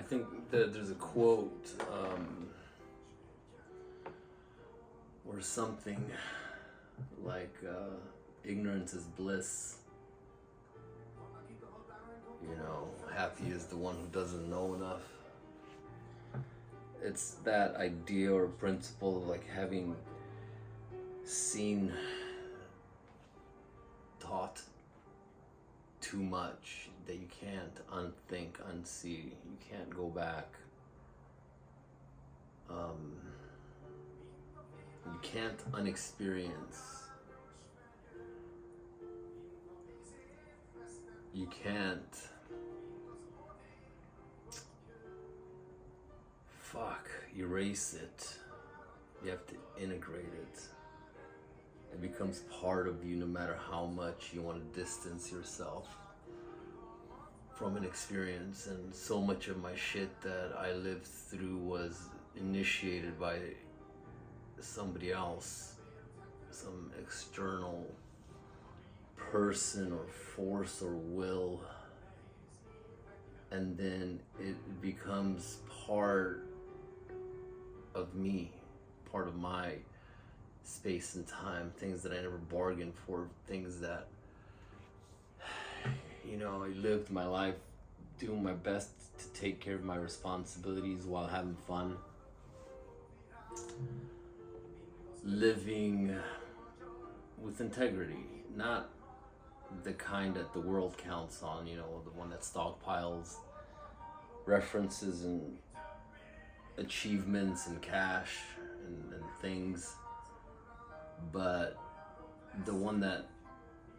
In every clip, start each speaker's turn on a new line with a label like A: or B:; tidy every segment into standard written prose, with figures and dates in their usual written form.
A: think that there's a quote or something like ignorance is bliss. You know, happy is the one who doesn't know enough. It's that idea or principle of like having seen, taught too much that you can't unthink, unsee. You can't go back. You can't unexperience. You can't erase it. You have to integrate it. It becomes part of you no matter how much you want to distance yourself from an experience. And so much of my shit that I lived through was initiated by somebody else, some external person or force or will, and then it becomes part of me, part of my space and time, things that I never bargained for, things that, you know, I lived my life doing my best to take care of my responsibilities while having fun, living with integrity, not the kind that the world counts on, you know, the one that stockpiles references and achievements and cash and things, but the one that,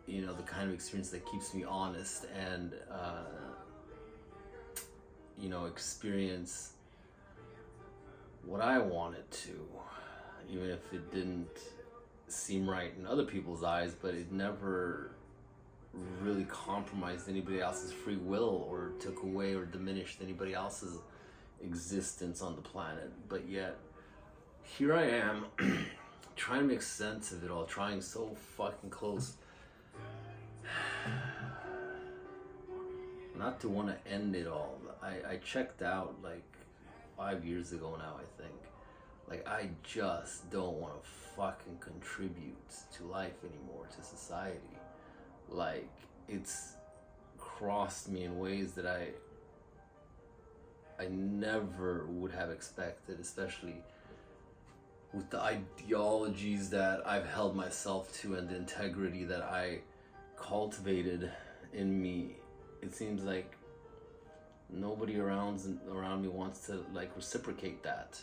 A: you know, the kind of experience that keeps me honest and you know, experience what I wanted to, even if it didn't seem right in other people's eyes, but it never really compromised anybody else's free will or took away or diminished anybody else's existence on the planet. But yet here I am trying to make sense of it all, trying so fucking close not to want to end it all. I checked out like 5 years ago now, I think. Like, I just don't want to fucking contribute to life anymore, to society. Like, it's crossed me in ways that I never would have expected, especially with the ideologies that I've held myself to and the integrity that I cultivated in me. It seems like nobody around me wants to like reciprocate that.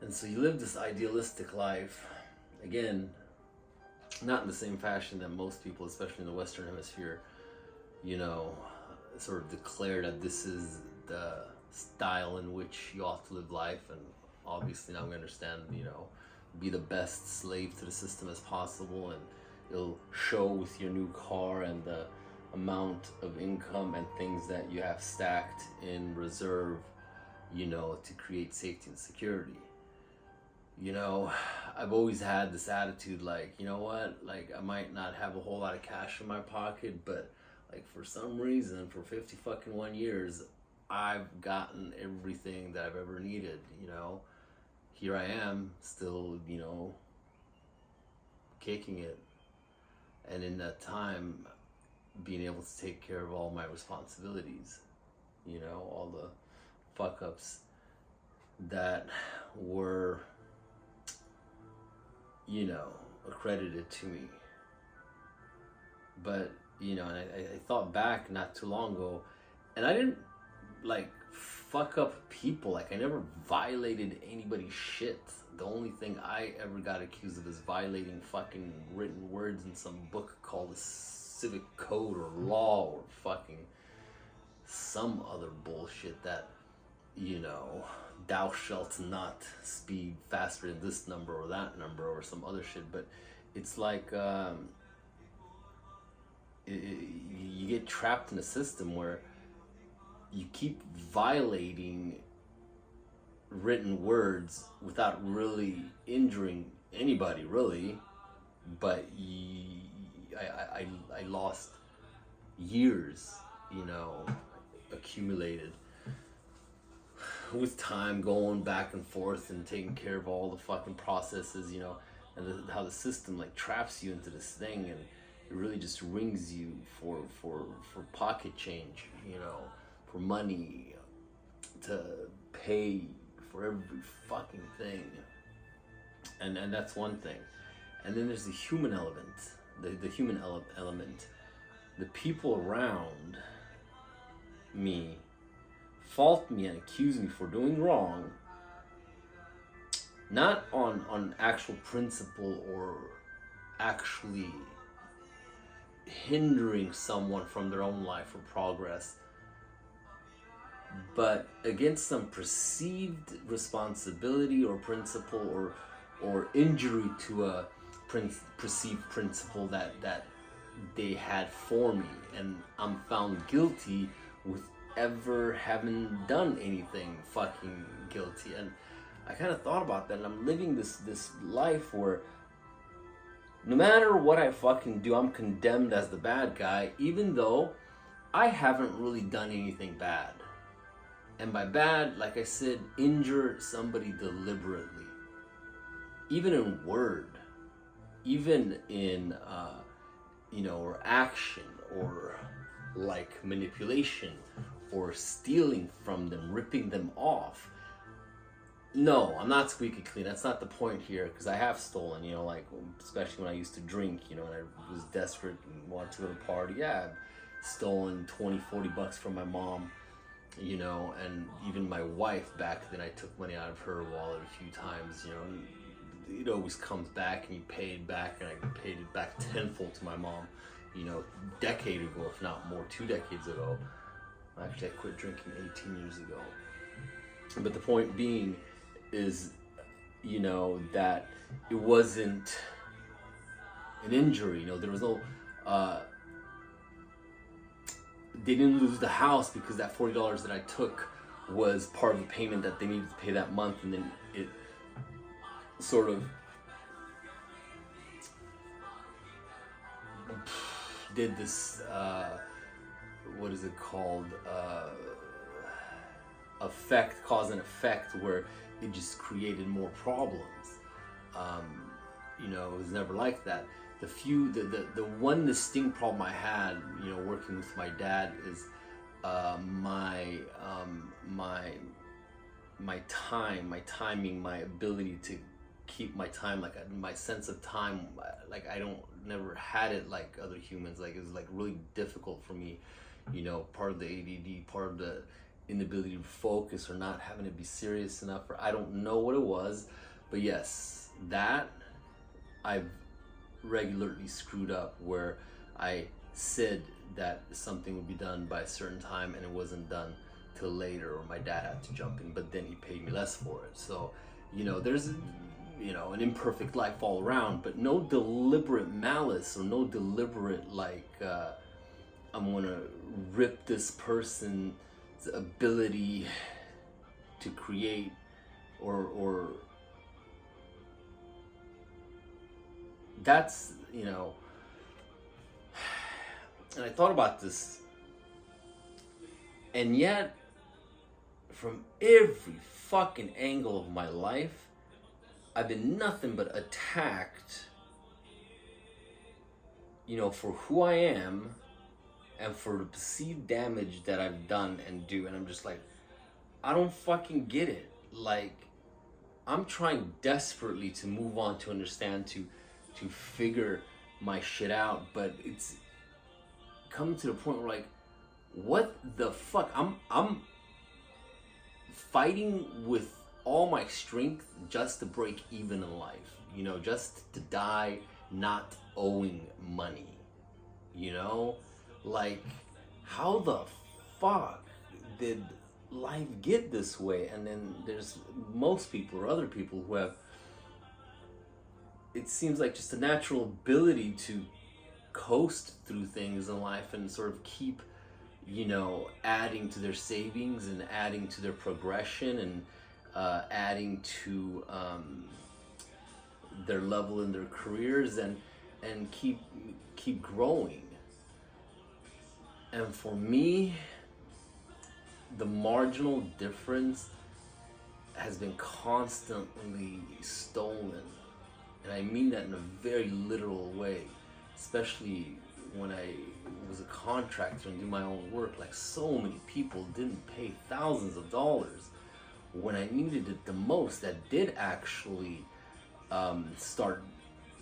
A: And so you live this idealistic life, again, not in the same fashion that most people, especially in the Western Hemisphere, you know, sort of declare that this is the style in which you ought to live life. And obviously now we understand, you know, be the best slave to the system as possible, and it'll show with your new car and the amount of income and things that you have stacked in reserve, you know, to create safety and security. You know, I've always had this attitude like, you know what, like I might not have a whole lot of cash in my pocket, but like for some reason, for 50 fucking 1 years, I've gotten everything that I've ever needed, you know. Here I am, still, you know, kicking it. And in that time, being able to take care of all my responsibilities, you know, all the fuck ups that were, you know, accredited to me. But, you know, and I thought back not too long ago, and I didn't like fuck up people. Like, I never violated anybody's shit. The only thing I ever got accused of is violating fucking written words in some book called the Civic Code or law or fucking some other bullshit that, you know, thou shalt not speed faster than this number or that number or some other shit. But it's like you get trapped in a system where you keep violating written words without really injuring anybody, really. But I lost years, you know, accumulated with time going back and forth and taking care of all the fucking processes, you know, and how the system like traps you into this thing, and it really just wrings you for pocket change, you know, for money, to pay for every fucking thing. And that's one thing. And then there's the human element, the human element. The people around me fault me and accuse me for doing wrong, not on actual principle or actually hindering someone from their own life or progress, but against some perceived responsibility or principle or injury to a perceived principle that they had for me, and I'm found guilty with ever having done anything fucking guilty. And I kind of thought about that, and I'm living this life where no matter what I fucking do, I'm condemned as the bad guy, even though I haven't really done anything bad. And by bad, like I said, injure somebody deliberately, even in word, even in or action, or like manipulation, or stealing from them, ripping them off. No, I'm not squeaky clean. That's not the point here, because I have stolen, you know, like, especially when I used to drink, you know, and I was desperate and wanted to go to a party. Yeah, I've stolen $20-$40 from my mom, you know, and even my wife back then, I took money out of her wallet a few times, you know, and it always comes back, and you pay it back, and I paid it back tenfold to my mom, you know, a decade ago, if not more, 2 decades ago. Actually, I quit drinking 18 years ago. But the point being is, you know, that it wasn't an injury, you know, there was no, they didn't lose the house because that $40 that I took was part of the payment that they needed to pay that month, and then it sort of did this, what is it called, cause and effect, where it just created more problems. You know, it was never like that. The one distinct problem I had, you know, working with my dad is my timing, my ability to keep my time, like my sense of time, like I never had it like other humans. Like, it was like really difficult for me, you know, part of the ADD, part of the inability to focus, or not having to be serious enough, or I don't know what it was, but yes, that I've regularly screwed up, where I said that something would be done by a certain time and it wasn't done till later, or my dad had to jump in, but then he paid me less for it. So, you know, there's, you know, an imperfect life all around, but no deliberate malice, or no deliberate, like, I'm gonna rip this person's ability to create, or that's, you know. And I thought about this, and yet from every fucking angle of my life, I've been nothing but attacked, you know, for who I am and for the perceived damage that I've done and do. And I'm just like, I don't fucking get it. Like, I'm trying desperately to move on, to understand, to figure my shit out, but it's coming to the point where, like, what the fuck? I'm fighting with all my strength just to break even in life, you know, just to die not owing money, you know? Like, how the fuck did life get this way? And then there's most people, or other people, who have, it seems like, just a natural ability to coast through things in life and sort of keep, you know, adding to their savings and adding to their progression and adding to their level in their careers, and keep growing. And for me, the marginal difference has been constantly stolen. And I mean that in a very literal way, especially when I was a contractor and do my own work. Like, so many people didn't pay thousands of dollars when I needed it the most. That did actually start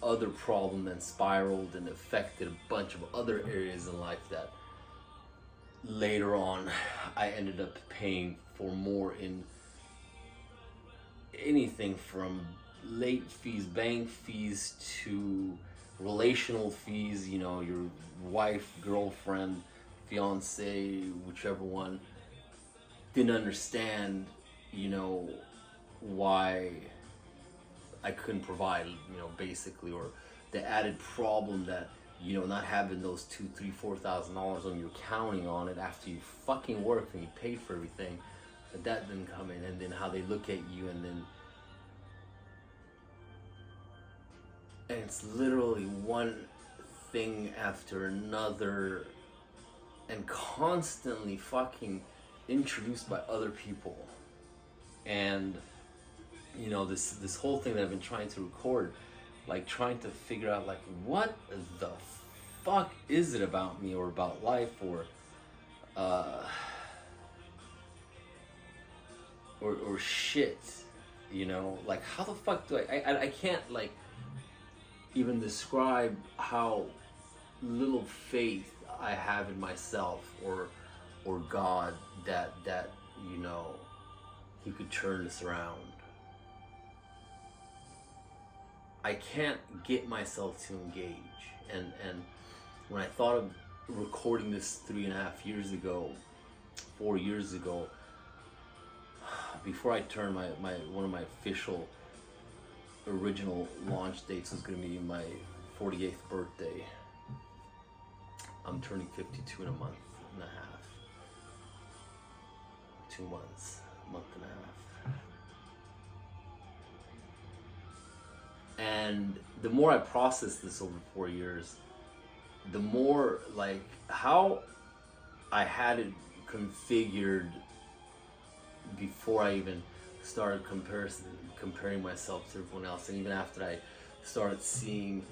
A: other problem that spiraled and affected a bunch of other areas in life that later on I ended up paying for more in anything from late fees, bank fees, to relational fees. You know, your wife, girlfriend, fiance, whichever one, didn't understand, you know, why I couldn't provide, you know, basically, or the added problem that, you know, not having those $2,000, $3,000, $4,000 on, you're counting on it after you fucking worked and you paid for everything, but that didn't come in. And then how they look at you, and then it's literally one thing after another, and constantly fucking introduced by other people. And you know, this whole thing that I've been trying to record, like trying to figure out, like, what the fuck is it about me or about life, or shit, you know, like, how the fuck do I can't like even describe how little faith I have in myself or God that you know, he could turn this around. I can't get myself to engage. And when I thought of recording this 3.5 years ago, 4 years ago, before I turned my one of my official original launch dates was going to be my 48th birthday. I'm turning 52 in a month and a half. 2 months, a month and a half. And the more I processed this over 4 years, the more, like, how I had it configured before I even started comparing myself to everyone else, and even after I started seeing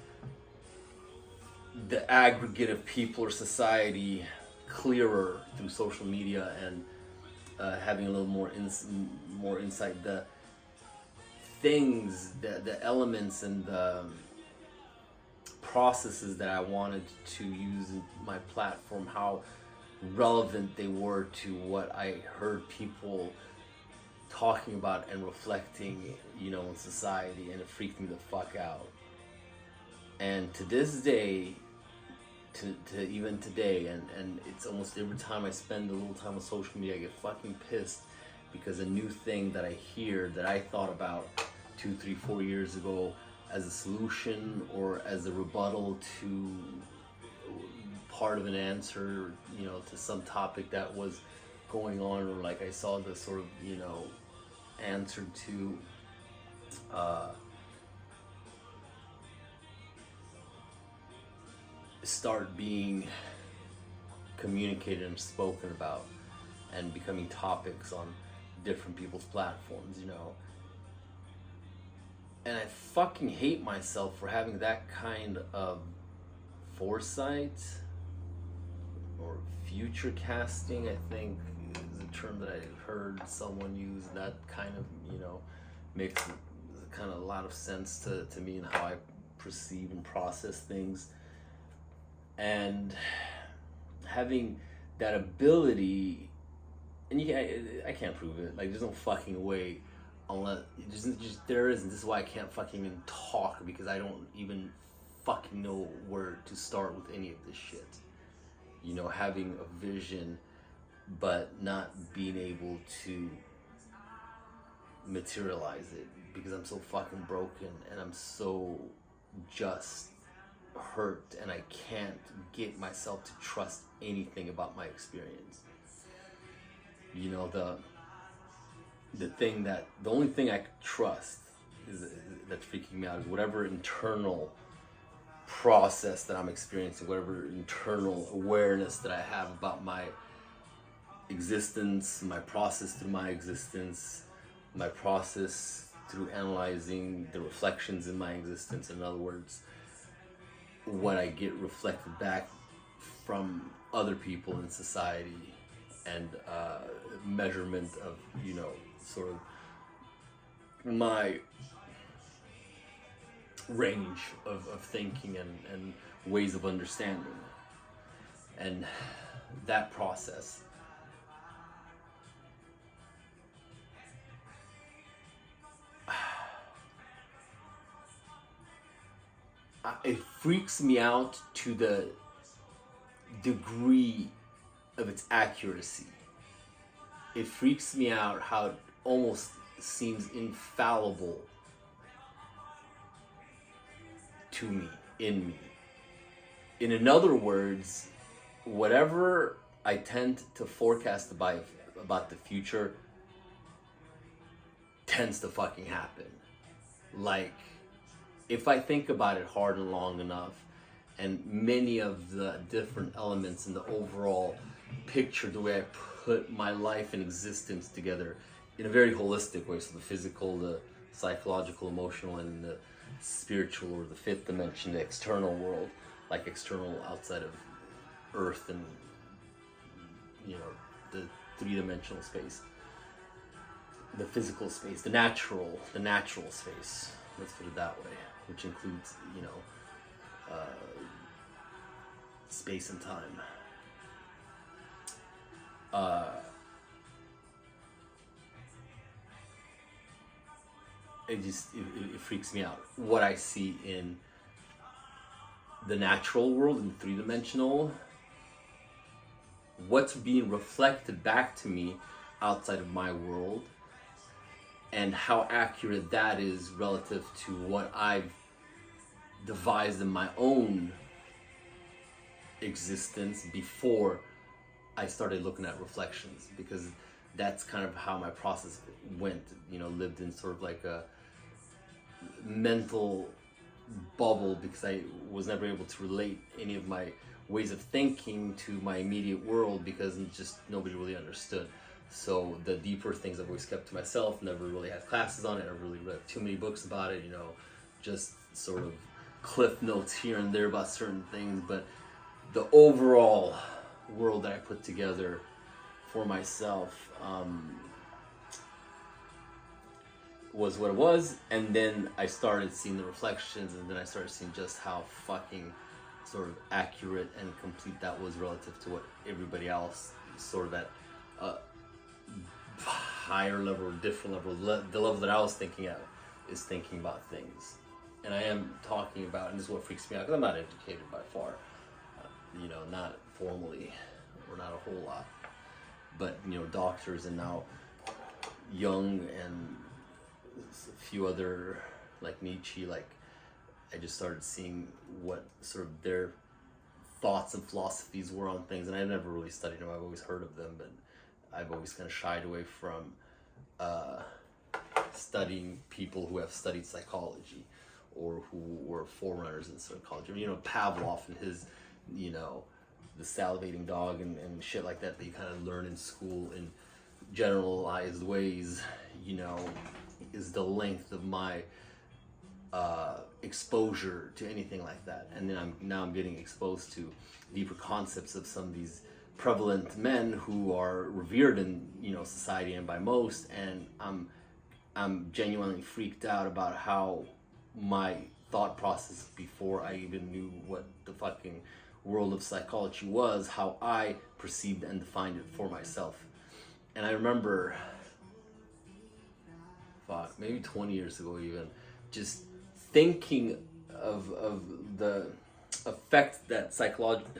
A: the aggregate of people or society clearer through social media, and having a little more insight, the things, the elements and the processes that I wanted to use in my platform, how relevant they were to what I heard people talking about and reflecting, you know, in society, and it freaked me the fuck out. And to this day, to even today, and it's almost every time I spend a little time on social media, I get fucking pissed, because a new thing that I hear that I thought about 2, 3, 4 years ago as a solution or as a rebuttal to part of an answer, you know, to some topic that was going on, or like I saw the sort of, you know, answer to start being communicated and spoken about and becoming topics on different people's platforms, you know. And I fucking hate myself for having that kind of foresight, or future casting, I think is a term that I heard someone use. That kind of, you know, makes kind of a lot of sense to me and how I perceive and process things. And having that ability, and I can't prove it. Like, there's no fucking way, unless just there isn't. This is why I can't fucking even talk, because I don't even fucking know where to start with any of this shit. You know, having a vision, but not being able to materialize it, because I'm so fucking broken, and I'm so just hurt, and I can't get myself to trust anything about my experience. You know, the only thing I trust is that's freaking me out is whatever internal process that I'm experiencing, whatever internal awareness that I have about my existence, my process through my existence, my process through analyzing the reflections in my existence. In other words, what I get reflected back from other people in society, and measurement of, you know, sort of my range of thinking and ways of understanding. And that process, it freaks me out to the degree of its accuracy. It freaks me out how it almost seems infallible to me, in me. In other words, whatever I tend to forecast about the future tends to fucking happen. Like, if I think about it hard and long enough, and many of the different elements in the overall picture, the way I put my life and existence together in a very holistic way, so the physical, the psychological, emotional, and the spiritual, or the fifth dimension, the external world, like external outside of Earth, and, you know, the three-dimensional space, the physical space, the natural space, let's put it that way, which includes, you know, space and time. It freaks me out what I see in the natural world, in the three-dimensional, what's being reflected back to me outside of my world, and how accurate that is relative to what I've devised in my own existence before I started looking at reflections, because that's kind of how my process went, you know, lived in sort of like a mental bubble, because I was never able to relate any of my ways of thinking to my immediate world, because just nobody really understood. So the deeper things I've always kept to myself, never really had classes on it, never really read too many books about it, you know, just sort of cliff notes here and there about certain things. But the overall world that I put together for myself was what it was. And then I started seeing the reflections, and then I started seeing just how fucking sort of accurate and complete that was relative to what everybody else sort of at higher level or different level, the level that I was thinking at, is thinking about things. And I am talking about, and this is what freaks me out, because I'm not educated by far, you know, not formally, or not a whole lot, but, you know, doctors, and now Jung and a few other, like Nietzsche, like, I just started seeing what sort of their thoughts and philosophies were on things. And I've never really studied them, I've always heard of them, but I've always kind of shied away from studying people who have studied psychology, or who were forerunners in psychology. You know, Pavlov and his, you know, the salivating dog and shit like that you kind of learn in school in generalized ways, you know, is the length of my exposure to anything like that. And then I'm getting exposed to deeper concepts of some of these prevalent men who are revered in, you know, society and by most, and I'm genuinely freaked out about how my thought process before I even knew what the fucking world of psychology was, how I perceived and defined it for myself. And I remember, maybe 20 years ago even, just thinking of the effect that psychological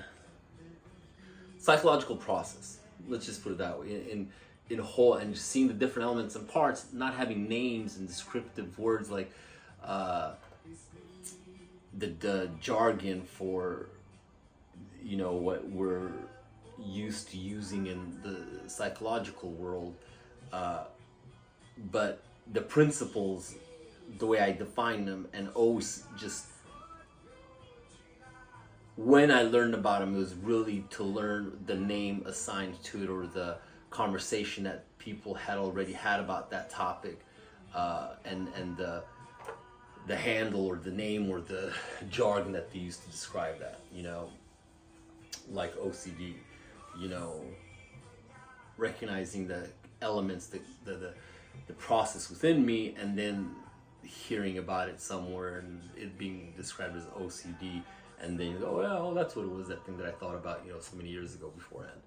A: process, let's just put it that way, in whole, and just seeing the different elements and parts, not having names and descriptive words like the jargon for, you know, what we're used to using in the psychological world, but the principles, the way I define them, and always just, when I learned about them, it was really to learn the name assigned to it, or the conversation that people had already had about that topic, and the handle or the name or the jargon that they used to describe that, you know, like OCD, you know, recognizing the elements, the process within me, and then hearing about it somewhere and it being described as OCD, and then you go, well, that's what it was, that thing that I thought about, you know, so many years ago beforehand.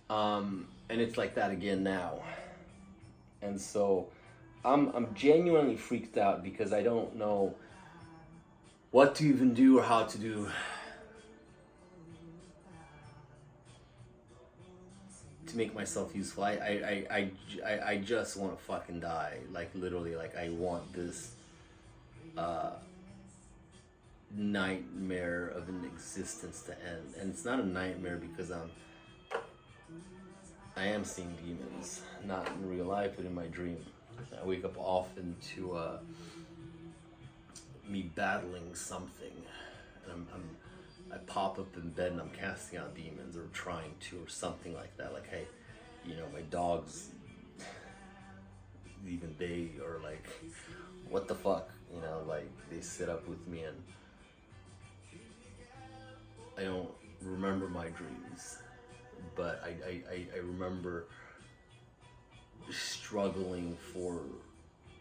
A: And it's like that again now. And so I'm genuinely freaked out because I don't know what to even do or how to do to make myself useful. I just want to fucking die. Like literally, like I want this nightmare of an existence to end. And it's not a nightmare because I am seeing demons, not in real life, but in my dream. I wake up often to me battling something, and I pop up in bed and I'm casting out demons or trying to, or something like that. Like, hey, you know, my dogs, even they are like, what the fuck, you know, like they sit up with me, and I don't remember my dreams, but I remember struggling for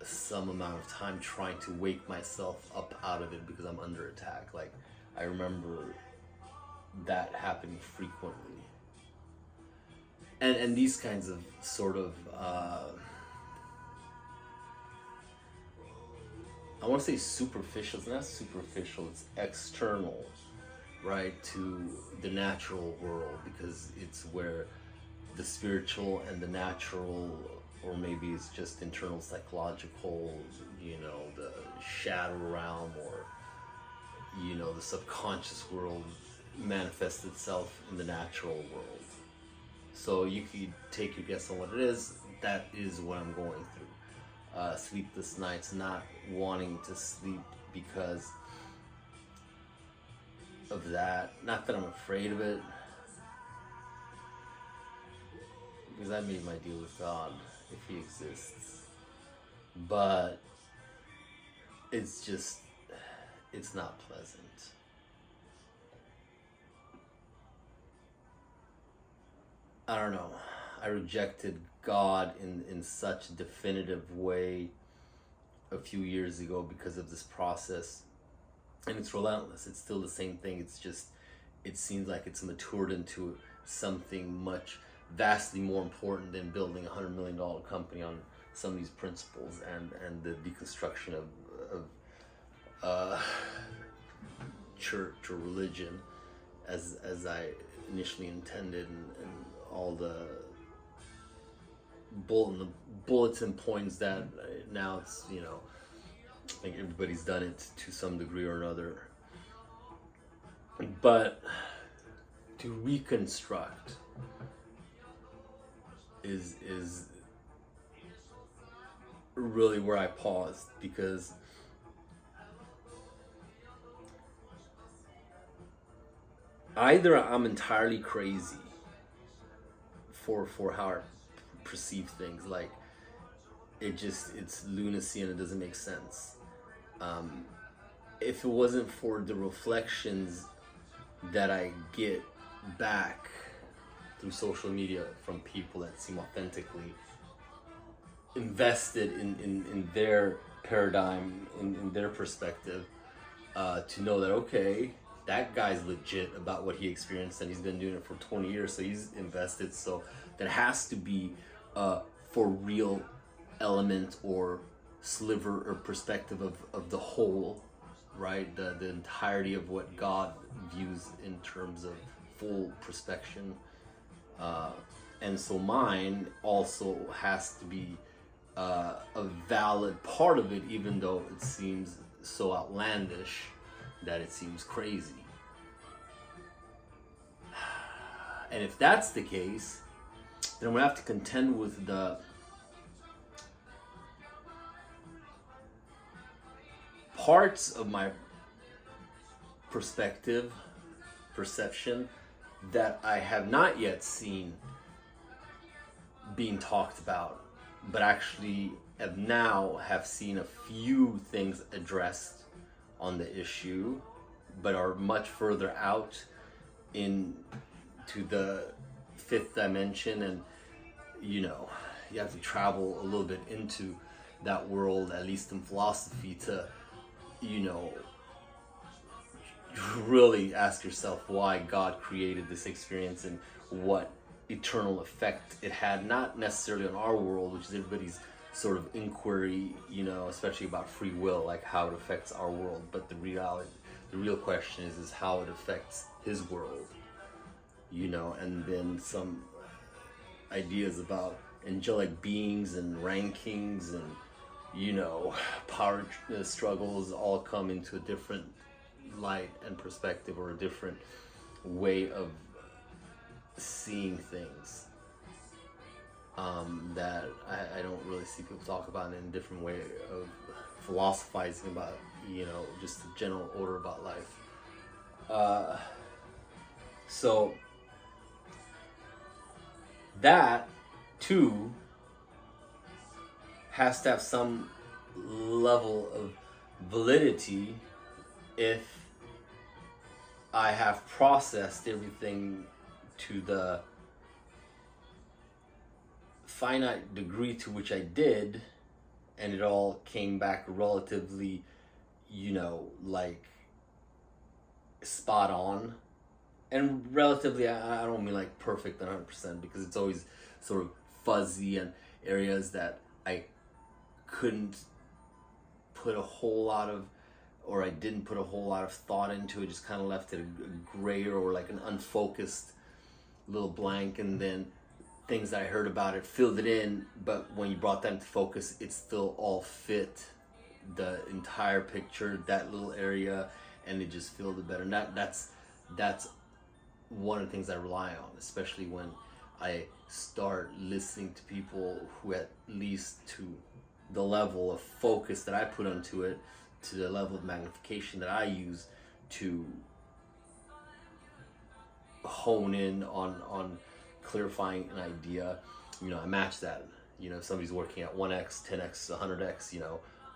A: some amount of time trying to wake myself up out of it because I'm under attack. Like, I remember that happening frequently. And these kinds of sort of, I want to say superficial. It's not superficial, it's external, right, to the natural world, because it's where the spiritual and the natural, or maybe it's just internal psychological, you know, the shadow realm, or, you know, the subconscious world manifests itself in the natural world. So you could take your guess on what it is. That is what I'm going through. Sleepless nights, not wanting to sleep because of that. Not that I'm afraid of it, because I made my deal with God, if he exists. But it's just, it's not pleasant. I don't know. I rejected God in such a definitive way a few years ago because of this process. And it's relentless. It's still the same thing. It's just, it seems like it's matured into something much vastly more important than building $100 million company on some of these principles and the deconstruction of church or religion as I initially intended, and all the bulletin points that now it's, you know, I think everybody's done it to some degree or another. But to reconstruct is really where I paused, because either I'm entirely crazy for how I perceive things, like it's lunacy and it doesn't make sense. If it wasn't for the reflections that I get back through social media from people that seem authentically invested in their paradigm, in their perspective, to know that, okay, that guy's legit about what he experienced and he's been doing it for 20 years, so he's invested, so there has to be for real element or sliver or perspective of the whole, right? The entirety of what God views in terms of full perspection. And so mine also has to be a valid part of it, even though it seems so outlandish that it seems crazy. And if that's the case, then I'm gonna have to contend with the parts of my perception that I have not yet seen being talked about, but actually have seen a few things addressed on the issue, but are much further out into the fifth dimension. And you have to travel a little bit into that world, at least in philosophy, to really ask yourself why God created this experience and what eternal effect it had, not necessarily on our world, which is everybody's sort of inquiry, especially about free will, like how it affects our world, but the real question is how it affects his world, and then some ideas about angelic beings and rankings and power struggles all come into a different light and perspective, or a different way of seeing things, that I don't really see people talk about in a different way of philosophizing about just the general order about life. So that too has to have some level of validity if I have processed everything to the finite degree to which I did, and it all came back relatively, like spot on. And relatively, I don't mean like perfect 100%, because it's always sort of fuzzy and areas that I couldn't put a whole lot of, or I didn't put a whole lot of thought into it, just kind of left it a grayer or like an unfocused little blank, and then things that I heard about it filled it in, but when you brought that into focus, it still all fit the entire picture, that little area, and it just filled it better. And that's one of the things I rely on, especially when I start listening to people who, at least to the level of focus that I put onto it, to the level of magnification that I use to hone in on clarifying an idea, I match that. If somebody's working at 1x, 10x, 100x,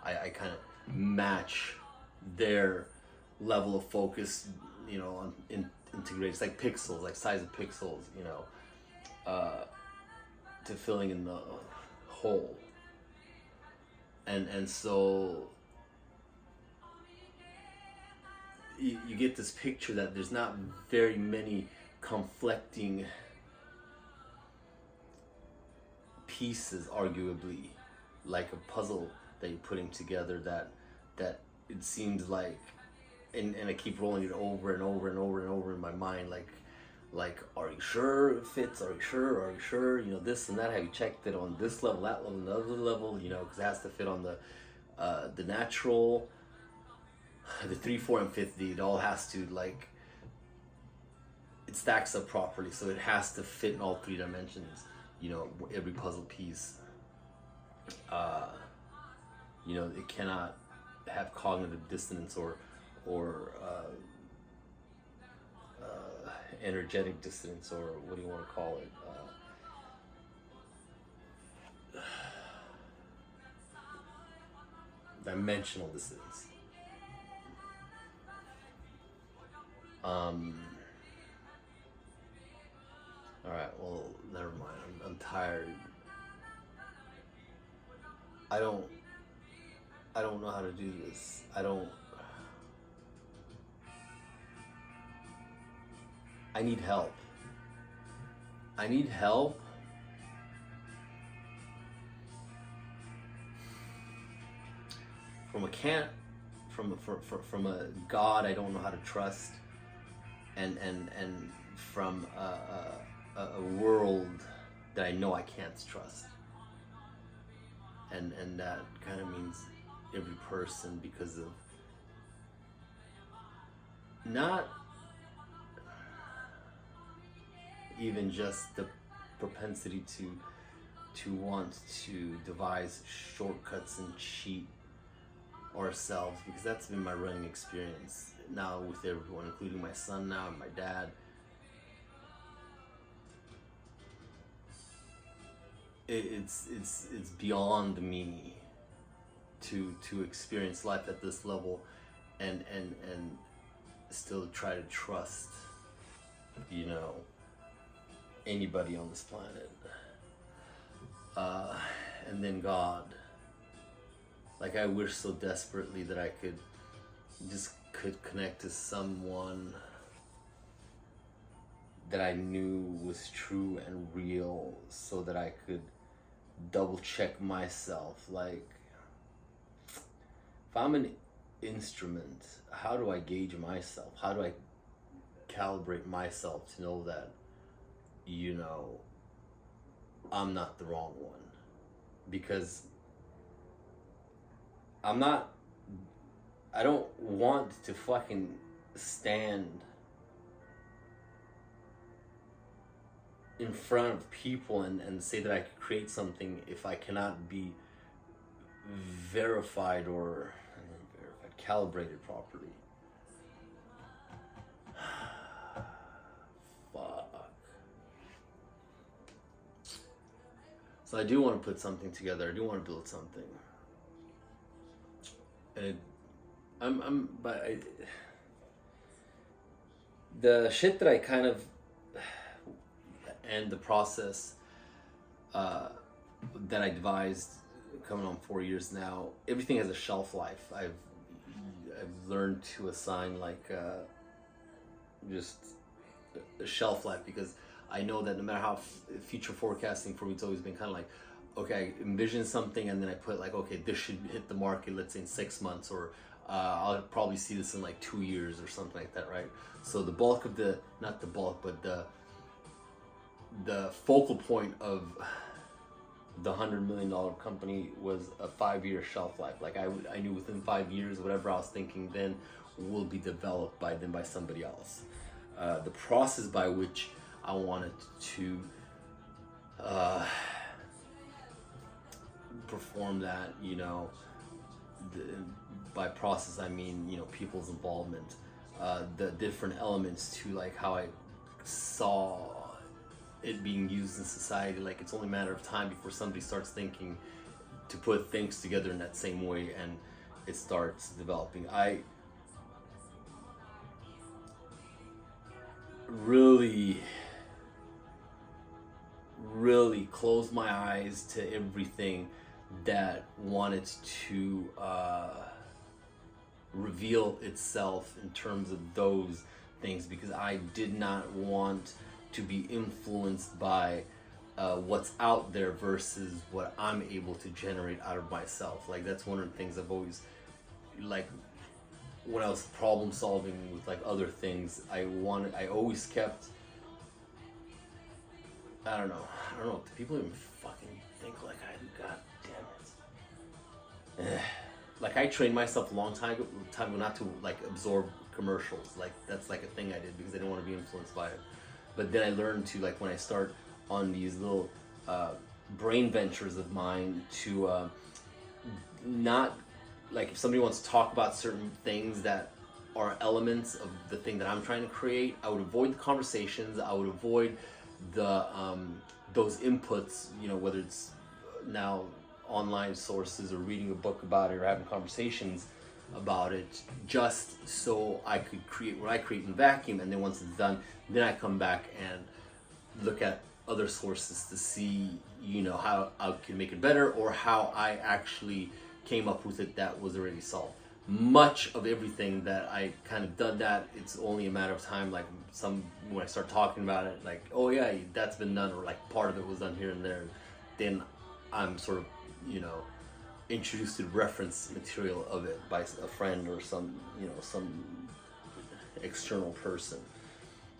A: I kind of match their level of focus, on integrate. It's like pixels, like size of pixels, to filling in the whole. And so you get this picture that there's not very many conflicting pieces, arguably, like a puzzle that you're putting together, that it seems like, and I keep rolling it over and over and over and over in my mind, like, are you sure it fits? Are you sure? This and that. Have you checked it on this level, that level, another level? Because it has to fit on the natural, the 3, 4, and 5th D. It all has to, like, it stacks up properly, so it has to fit in all 3 dimensions. Every puzzle piece. It cannot have cognitive dissonance or energetic dissonance, or what do you want to call it? Dimensional dissonance. All right. Well, never mind. I'm tired. I don't know how to do this. I need help. From a God I don't know how to trust, and from a world that I know I can't trust, and that kind of means every person, because of not even just the propensity to want to devise shortcuts and cheat ourselves, because that's been my running experience now with everyone, including my son now and my dad. it's beyond me to experience life at this level and still try to trust, you know, anybody on this planet. And then God. Like, I wish so desperately that I could connect to someone that I knew was true and real, so that I could double check myself. Like, if I'm an instrument, how do I gauge myself? How do I calibrate myself to know that, you know, I'm not the wrong one? Because I don't want to fucking stand in front of people and say that I could create something if I cannot be verified calibrated properly. Fuck. So I do want to put something together. I do want to build something. And the shit that I kind of, and the process that I devised, coming on 4 years now, everything has a shelf life. I've learned to assign like just a shelf life, because I know that no matter how future forecasting for me, it's always been kind of like, okay, I envision something and then I put like, okay, this should hit the market, let's say in 6 months, or I'll probably see this in like 2 years or something like that, right? So the bulk of not the bulk, but the focal point of the $100 million company was a 5-year shelf life. Like I knew within 5 years, whatever I was thinking then will be developed by somebody else. The process by which I wanted to perform that, you know, by process I mean, you know, people's involvement, the different elements to like how I saw it being used in society. Like, it's only a matter of time before somebody starts thinking to put things together in that same way and it starts developing. I really closed my eyes to everything that wanted to reveal itself in terms of those things, because I did not want to be influenced by what's out there versus what I'm able to generate out of myself. Like, that's one of the things I've always, like, when I was problem solving with like other things, I always kept, I don't know, do people even fucking think like I do? God damn it. Like, I trained myself a long time ago not to like absorb commercials. Like, that's like a thing I did because I didn't want to be influenced by it. But then I learned to, like, when I start on these little brain ventures of mine, to not, like, if somebody wants to talk about certain things that are elements of the thing that I'm trying to create, I would avoid the conversations. I would avoid the those inputs, you know, whether it's now online sources or reading a book about it or having conversations about it, just so I could create what I create in vacuum. And then once it's done, then I come back and look at other sources to see, you know, how I can make it better, or how I actually came up with it that was already solved. Much of everything that I kind of done that, it's only a matter of time. Like, when I start talking about it, like, oh yeah, that's been done, or like part of it was done here and there, then I'm sort of, you know, introduced to reference material of it by a friend or some external person,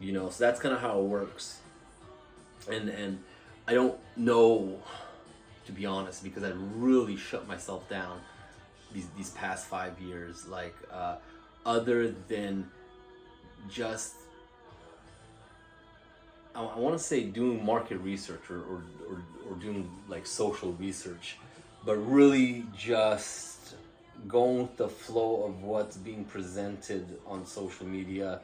A: you know. So that's kind of how it works. And I don't know, to be honest, because I really shut myself down these past 5 years, like, other than just, I want to say doing market research or doing like social research, but really just going with the flow of what's being presented on social media,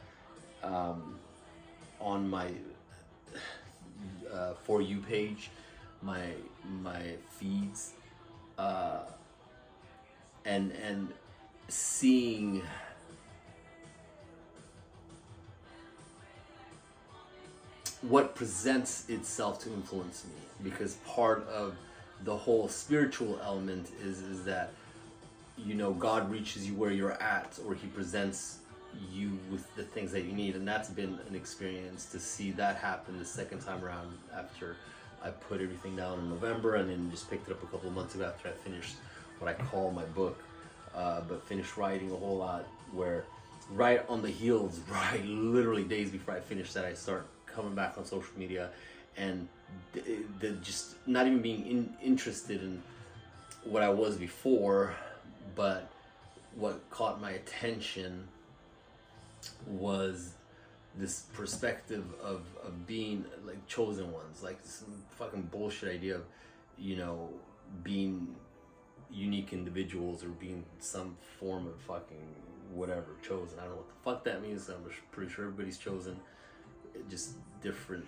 A: on my For You page, my feeds, and seeing what presents itself to influence me, because part of the whole spiritual element is that, you know, God reaches you where you're at, or he presents you with the things that you need. And that's been an experience to see that happen the second time around, after I put everything down in November and then just picked it up a couple of months ago after I finished what I call my book, but finished writing a whole lot, where right on the heels, right literally days before I finished that, I start coming back on social media and just not even being interested in what I was before, but what caught my attention was this perspective of being like chosen ones, like some fucking bullshit idea of, you know, being unique individuals or being some form of fucking whatever, chosen. I don't know what the fuck that means. I'm pretty sure everybody's chosen, just different.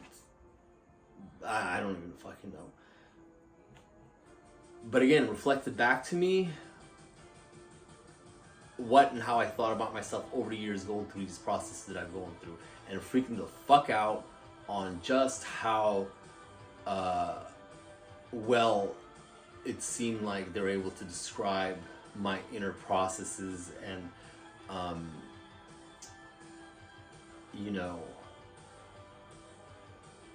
A: I don't even fucking know. But again, reflected back to me what and how I thought about myself over the years going through these processes that I've gone through, and freaking the fuck out on just how well it seemed like they're able to describe my inner processes and you know,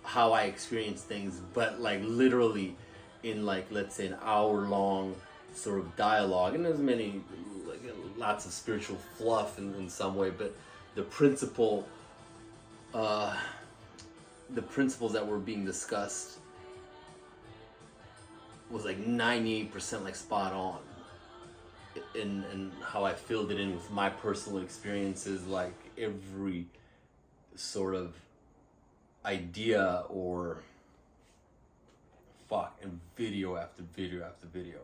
A: how I experience things, but like literally in like, let's say, an hour long sort of dialogue. And there's many, like, lots of spiritual fluff in some way, but the principles that were being discussed was like 98% like spot on in how I filled it in with my personal experiences. Like every sort of idea or and video after video after video,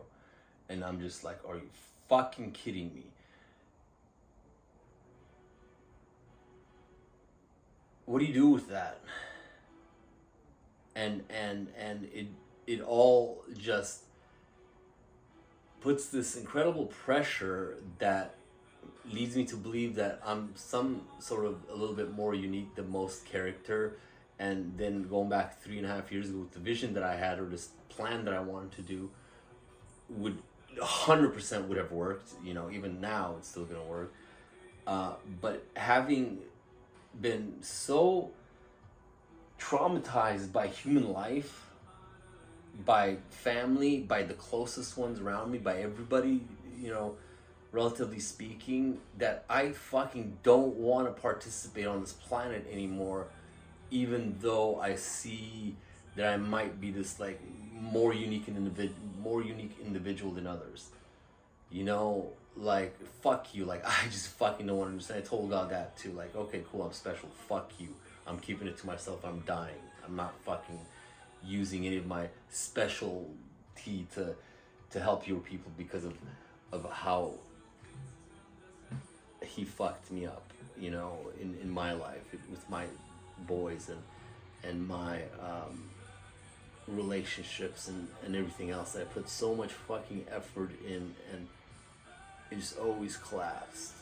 A: and I'm just like, are you fucking kidding me? What do you do with that? And it all just puts this incredible pressure that leads me to believe that I'm some sort of a little bit more unique than most character. And then going back 3.5 years ago with the vision that I had, or this plan that I wanted to do, would 100% would have worked. You know, even now it's still gonna work. But having been so traumatized by human life, by family, by the closest ones around me, by everybody, you know, relatively speaking, that I fucking don't want to participate on this planet anymore, even though I see that I might be this like more unique individual than others. You know, like, fuck you. Like, I just fucking don't want to understand. I told God that too. Like, okay, cool, I'm special. Fuck you. I'm keeping it to myself. I'm dying. I'm not fucking using any of my specialty to help your people because of how he fucked me up, you know, in my life, with my boys and my relationships and everything else. I put so much fucking effort in, and it just always collapsed.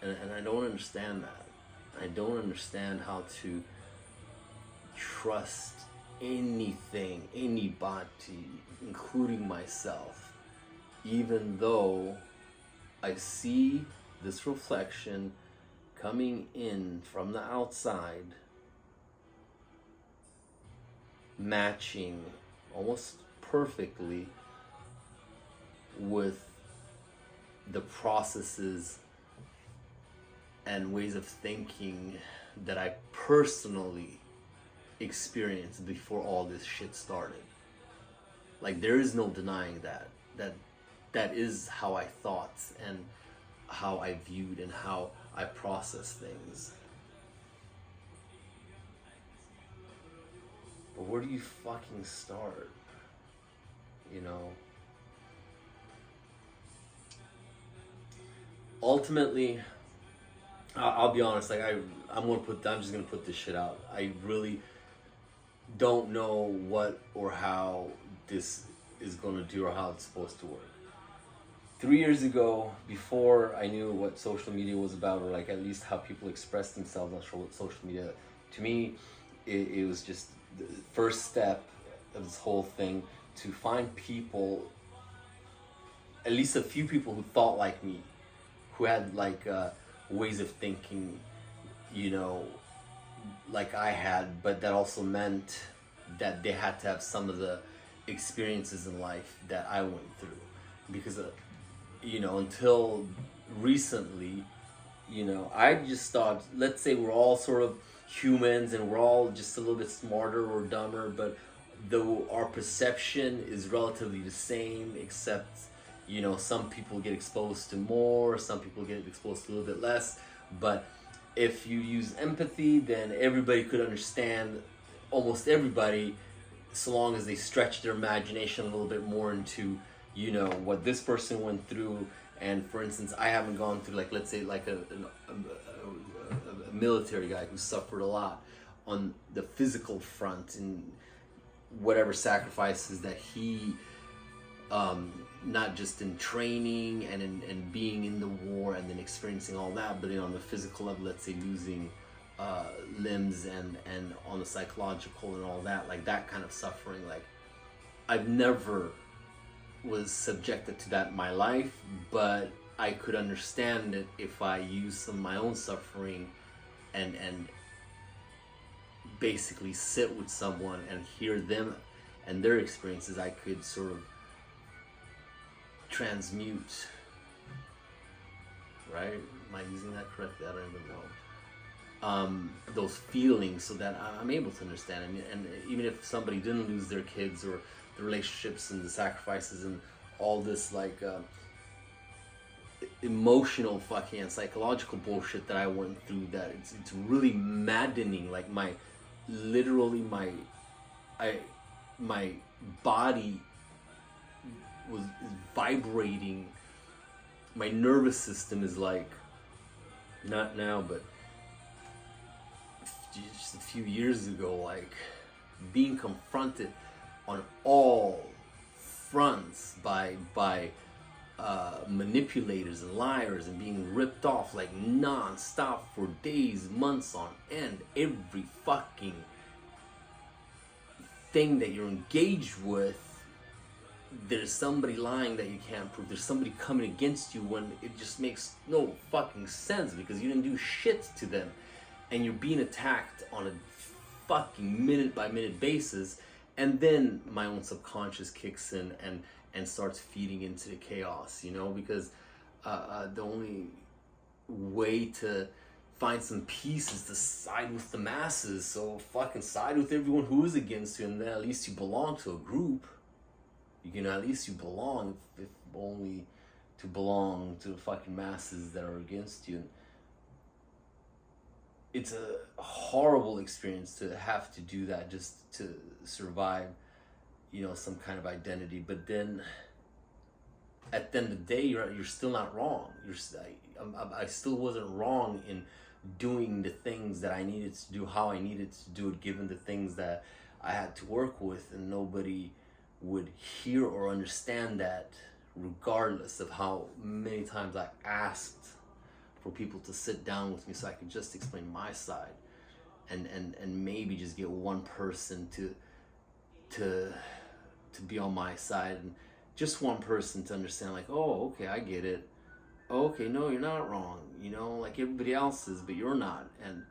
A: And I don't understand that. I don't understand how to trust anything, anybody, including myself, even though I see this reflection coming in from the outside, matching almost perfectly with the processes and ways of thinking that I personally experienced before all this shit started. Like, there is no denying that is how I thought and how I viewed and how I process things. But where do you fucking start? You know? Ultimately, I'll be honest, like I'm just gonna put this shit out. I really don't know what or how this is going to do or how it's supposed to work. 3 years ago, before I knew what social media was about, or like at least how people express themselves on social media, to me, it was just the first step of this whole thing to find people, at least a few people who thought like me, who had like ways of thinking, you know, like I had, but that also meant that they had to have some of the experiences in life that I went through. Because, you know, until recently, you know, I just thought, let's say we're all sort of humans and we're all just a little bit smarter or dumber, but though our perception is relatively the same, except, you know, some people get exposed to more, some people get exposed to a little bit less. But if you use empathy, then everybody could understand almost everybody, so long as they stretch their imagination a little bit more into, you know, what this person went through. And for instance, I haven't gone through, like, let's say like a military guy who suffered a lot on the physical front and whatever sacrifices that he, not just in training and in being in the war and then experiencing all that, but, you know, on the physical level, let's say losing limbs, and on the psychological and all that, like that kind of suffering. Like, I've never was subjected to that in my life, but I could understand it if I use some of my own suffering and basically sit with someone and hear them and their experiences. I could sort of transmute, right? Am I using that correctly? I don't even know. Those feelings, so that I'm able to understand. And even if somebody didn't lose their kids, or the relationships and the sacrifices and all this, like, emotional fucking and psychological bullshit that I went through, that it's really maddening. Like, my body is vibrating. My nervous system is like, not now, but just a few years ago, like being confronted on all fronts by manipulators and liars, and being ripped off like non-stop for days, months on end. Every fucking thing that you're engaged with, there's somebody lying that you can't prove. There's somebody coming against you when it just makes no fucking sense, because you didn't do shit to them, and you're being attacked on a fucking minute by minute basis. And then my own subconscious kicks in and starts feeding into the chaos, you know, because the only way to find some peace is to side with the masses. So fucking side with everyone who is against you, and then at least you belong to a group. You know, at least you belong, if only to belong to the fucking masses that are against you. It's a horrible experience to have to do that just to survive, you know, some kind of identity. But then at the end of the day, you're still not wrong. I still wasn't wrong in doing the things that I needed to do, how I needed to do it, given the things that I had to work with. And nobody would hear or understand that, regardless of how many times I asked for people to sit down with me so I could just explain my side, and maybe just get one person to be on my side, and just one person to understand, like, oh, okay, I get it. Oh, okay, no, you're not wrong, you know, like everybody else is, but you're not. And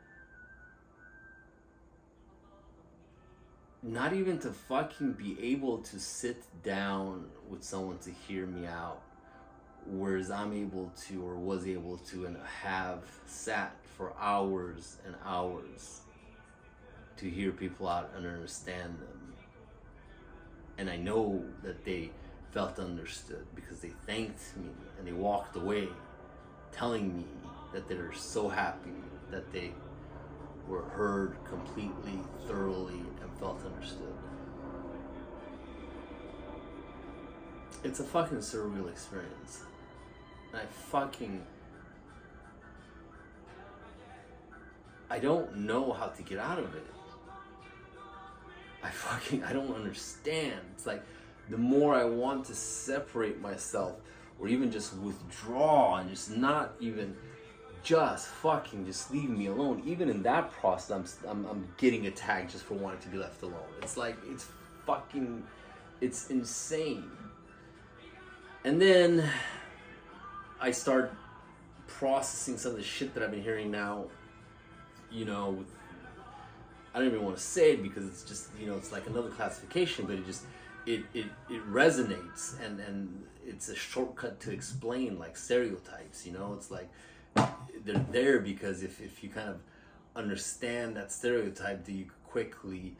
A: not even to fucking be able to sit down with someone to hear me out, whereas I'm able to, or was able to, and have sat for hours and hours to hear people out and understand them. And I know that they felt understood, because they thanked me and they walked away telling me that they're so happy that they were heard completely, thoroughly, and felt understood. It's a fucking surreal experience. And I don't know how to get out of it. I don't understand. It's like the more I want to separate myself or even just withdraw and just not even just fucking just leave me alone. Even in that process, I'm getting attacked just for wanting to be left alone. It's like, it's insane. And then I start processing some of the shit that I've been hearing now, you know, I don't even want to say it because it's just, you know, it's like another classification, but it resonates, and it's a shortcut to explain like stereotypes, you know. It's like they're there because if you kind of understand that stereotype, that you quickly,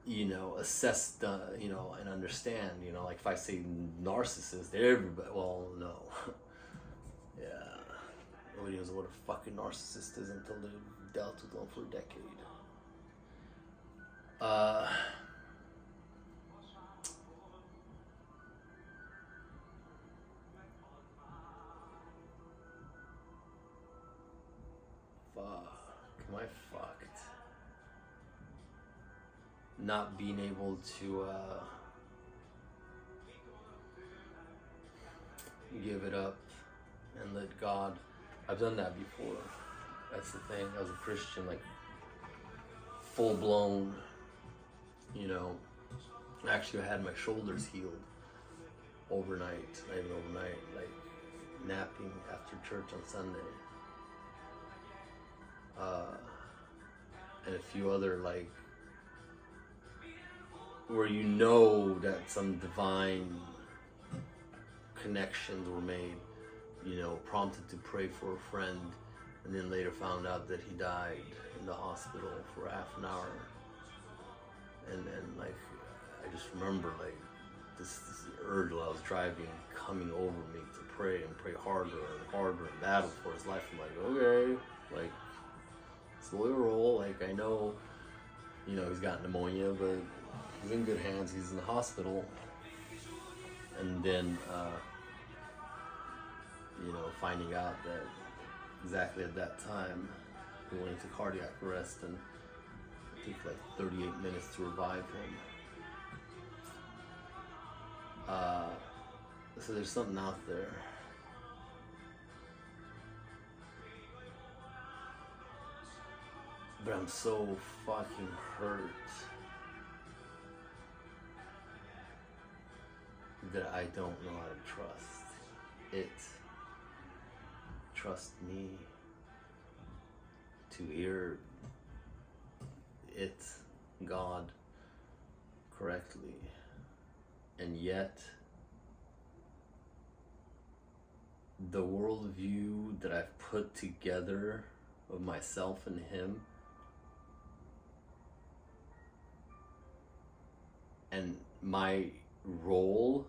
A: you know, assess the, you know, and understand, you know, like if I say narcissist, everybody, well, no. Yeah, nobody knows what a fucking narcissist is until they've dealt with one for a decade. Am I fucked? Not being able to give it up and let God. I've done that before. That's the thing. I was a Christian, like full blown. You know, actually I had my shoulders healed overnight, not even overnight, like napping after church on Sunday. And a few other, like, where you know that some divine connections were made, you know, prompted to pray for a friend, and then later found out that he died in the hospital for half an hour. And like, I just remember like this urge while I was driving coming over me to pray and pray harder and harder and battle for his life. I'm like, okay, like, slow roll. Like, I know, you know, he's got pneumonia, but he's in good hands. He's in the hospital. And then, you know, finding out that exactly at that time he went into cardiac arrest, and it took like 38 minutes to revive him. So there's something out there. But I'm so fucking hurt that I don't know how to trust it. Trust me to hear it, God, correctly. And yet, the worldview that I've put together of myself and him, and my role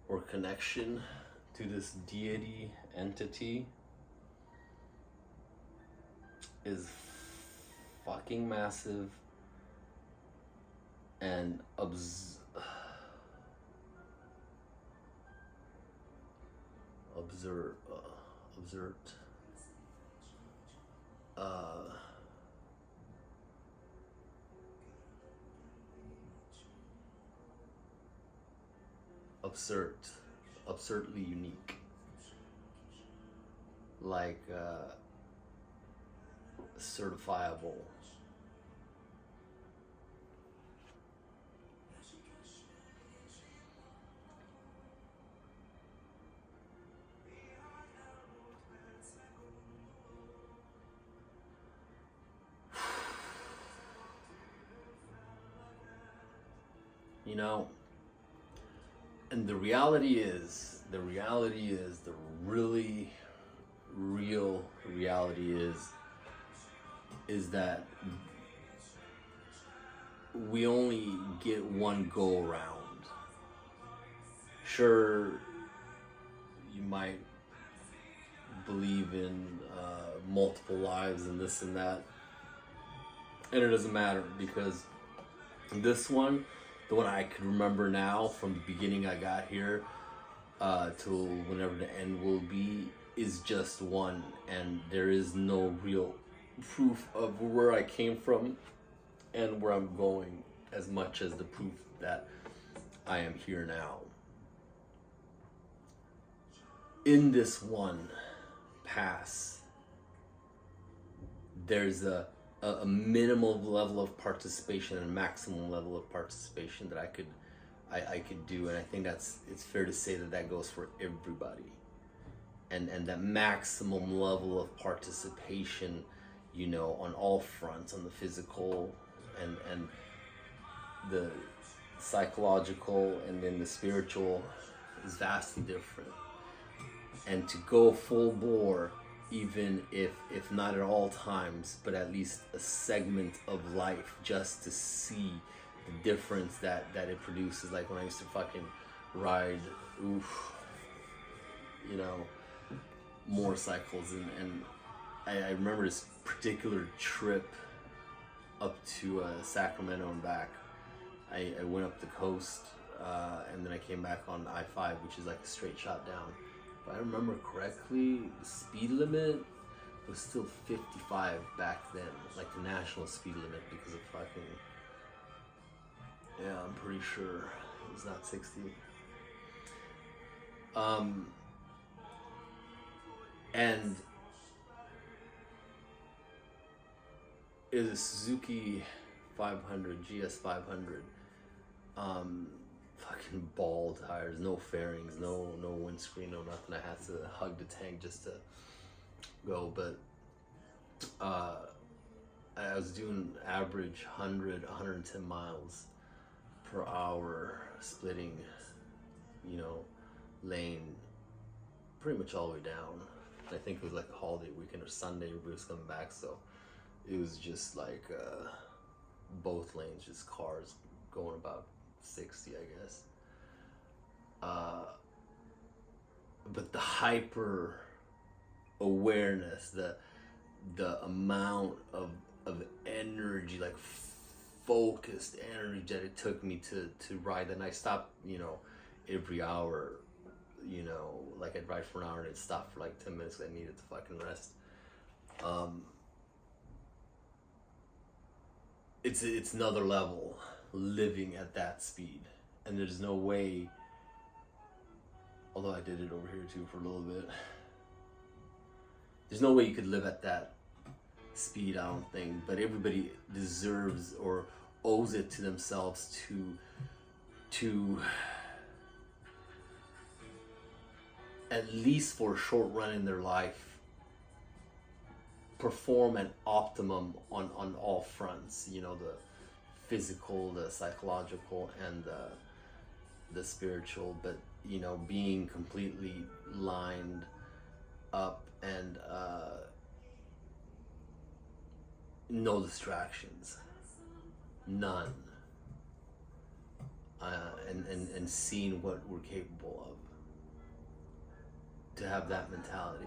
A: or connection to this deity entity is fucking massive and absurd. Absurdly unique. Like, certifiable. You know, and the reality is, the really real reality is that we only get one go around. Sure, you might believe in multiple lives and this and that, and it doesn't matter, because this one, the one I could remember now from the beginning I got here till whenever the end will be, is just one, and there is no real proof of where I came from and where I'm going, as much as the proof that I am here now. In this one pass, there's a minimal level of participation and a maximum level of participation that I could do, and I think it's fair to say that goes for everybody. And that maximum level of participation, you know, on all fronts, on the physical and the psychological and then the spiritual, is vastly different. And to go full bore, even if not at all times, but at least a segment of life, just to see the difference that it produces. Like when I used to fucking ride, you know, motorcycles, and I remember this particular trip up to Sacramento and back. I went up the coast, and then I came back on I-5, which is like a straight shot down. If I remember correctly, the speed limit was still 55 back then, like the national speed limit, because of fucking, yeah, I'm pretty sure it was not 60. And it was a Suzuki 500, GS 500. Fucking ball tires, no fairings, no windscreen, no nothing. I had to hug the tank just to go. But I was doing average 110 miles per hour, splitting, you know, lane pretty much all the way down. I think it was like a holiday weekend or Sunday, everybody was coming back, so it was just like both lanes, just cars going about 60, I guess. But the hyper awareness, the amount of energy, like focused energy that it took me to ride, and I stopped, you know, every hour, you know, like I'd ride for an hour and I'd stop for like 10 minutes because I needed to fucking rest. It's another level living at that speed, and there's no way, although I did it over here too for a little bit, there's no way you could live at that speed, I don't think. But everybody deserves or owes it to themselves to at least for a short run in their life perform at optimum on all fronts, you know, the physical, the psychological, and the spiritual. But, you know, being completely lined up and no distractions, none, and seeing what we're capable of, to have that mentality.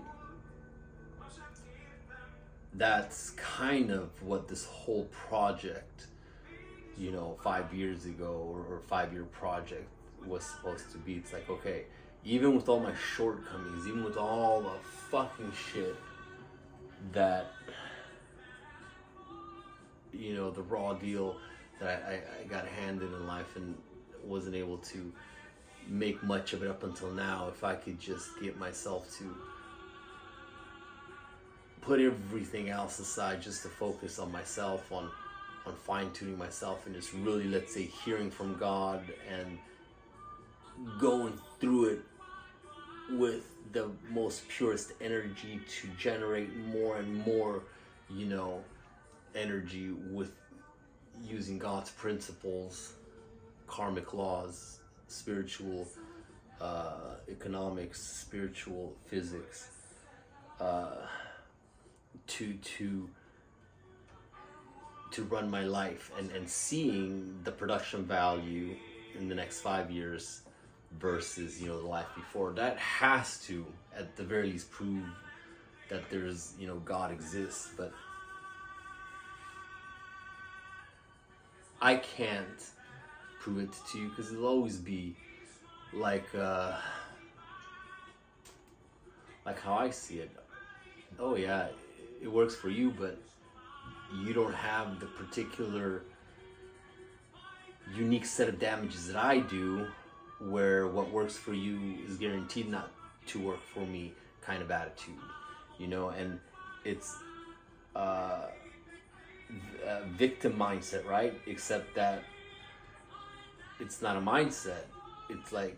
A: That's kind of what this whole project, you know, 5 years ago, or 5-year project was supposed to be. It's like, okay, even with all my shortcomings, even with all the fucking shit that, you know, the raw deal that I got handed in life and wasn't able to make much of it up until now, if I could just get myself to put everything else aside just to focus on myself, on fine-tuning myself, and just really, let's say, hearing from God and going through it with the most purest energy to generate more and more, you know, energy, with using God's principles, karmic laws, spiritual economics, spiritual physics, to run my life, and seeing the production value in the next 5 years versus, you know, the life before. That has to, at the very least, prove that there's, you know, God exists. But I can't prove it to you, because it'll always be like how I see it. Oh yeah, it works for you, but you don't have the particular unique set of damages that I do, where what works for you is guaranteed not to work for me kind of attitude, you know. And it's a victim mindset, right? Except that it's not a mindset. It's like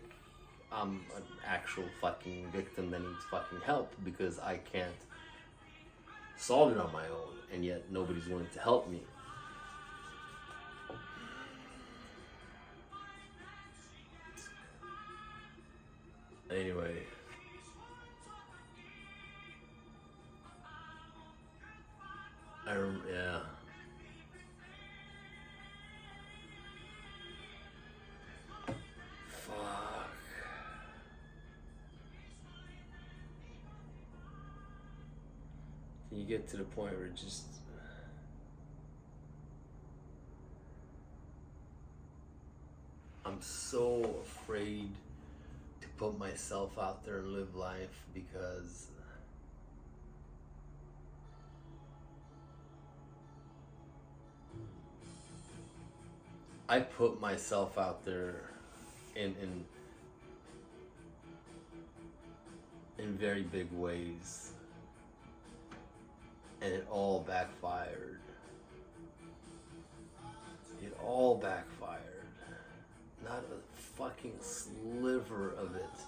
A: I'm an actual fucking victim that needs fucking help because I can't solve it on my own, and yet nobody's willing to help me. Anyway, yeah. Fuck. You get to the point where it just, I'm so afraid to put myself out there and live life because I put myself out there in very big ways, and it all backfired. It all backfired. Not a fucking sliver of it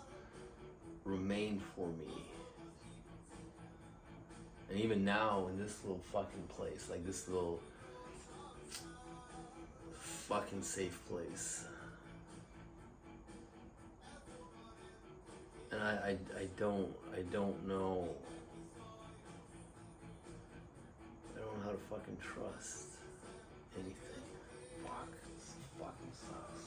A: remained for me. And even now, in this little fucking place, like this little fucking safe place, and I don't know. I don't know how to fucking trust anything. Fuck, this fucking sucks.